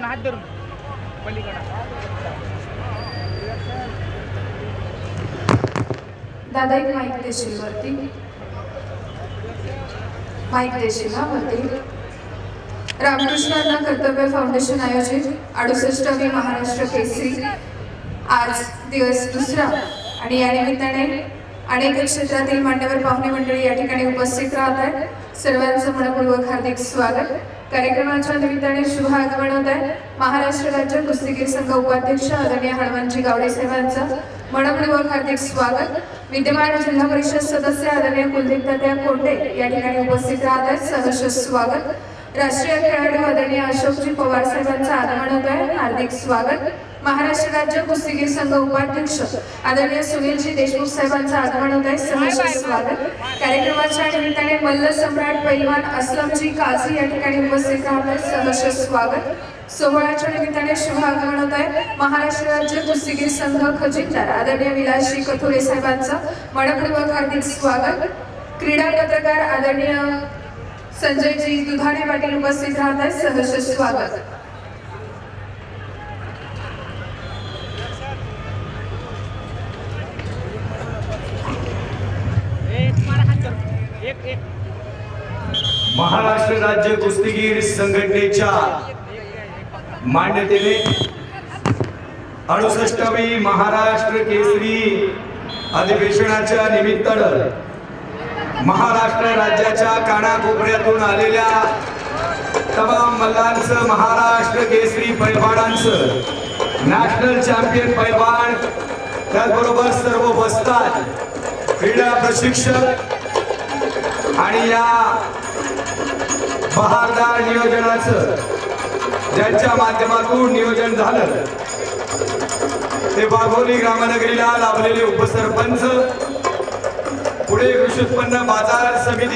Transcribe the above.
हात धरून पलीकडे दादा एक माईक देशील वरती, माईक देशील हा वरती. रामकृष्ण अण्णा कर्तव्य फाउंडेशन आयोजित 68वी महाराष्ट्र केसरी आज दिवस दुसरा आणि या निमित्ताने अनेक क्षेत्रातील मान्यवर पाहुणे मंडळी या ठिकाणी उपस्थित राहत आहेत. सर्वांचं मनपूर्वक हार्दिक स्वागत. कार्यक्रमाच्या निमित्ताने शुभ आगमन होत आहे. महाराष्ट्र राज्य कुस्तीगीर संघ उपाध्यक्ष आदरणीय हनुमानजी गावडे साहेबांचं मनपूर्वक हार्दिक स्वागत. विद्यमान जिल्हा परिषद सदस्य आदरणीय कुलदीप तात्या कोंडे या ठिकाणी उपस्थित राहत आहेत. सहर्ष स्वागत. राष्ट्रीय खेळाडू आदरणीय अशोकजी पवार साहेबांचं आगमन होत आहे. हार्दिक स्वागत. महाराष्ट्र राज्य कुस्तीगीर संघ उपाध्यक्ष आदरणीय सुनीलजी देशमुख साहेबांचं आगमन होत आहे. सहर्ष स्वागत. कार्यक्रमाच्या निमित्ताने मल्ल सम्राट पैलवान असलमजी काझी या ठिकाणी उपस्थित राहत आहेत. सहर्ष स्वागत. सोहळ्याच्या निमित्ताने शुभ आगमन होत आहे. महाराष्ट्र राज्य कुस्तीगीर संघ खजिनदार आदरणीय विलासजी कथोरे साहेबांचं मनपूर्वक हार्दिक स्वागत. क्रीडा पत्रकार आदरणीय संजयजी दुधाणे पाटील उपस्थित राहत आहेत. सहर्ष स्वागत. महाराष्ट्र राज्य कुस्तीगीर संघटनेच्या मान्यतेने 68वी महाराष्ट्र केसरी अधिवेशनाच्या निमित्तानं महाराष्ट्र राज्याच्या कानाकोपऱ्यातून आलेल्या तमाम मल्लांचं, महाराष्ट्र केसरी पैलवानांचं, नॅशनल चॅम्पियन पैलवान, त्याचबरोबर सर्व वस्ताद, क्रीडा प्रशिक्षक आणि या बहारदार नियोजनाचं ज्यांच्या माध्यमातून नियोजन झालं ते वाघोली ग्रामनगरीला लाभलेले उपसरपंच, पुढे कृषी उत्पन्न बाजार समिती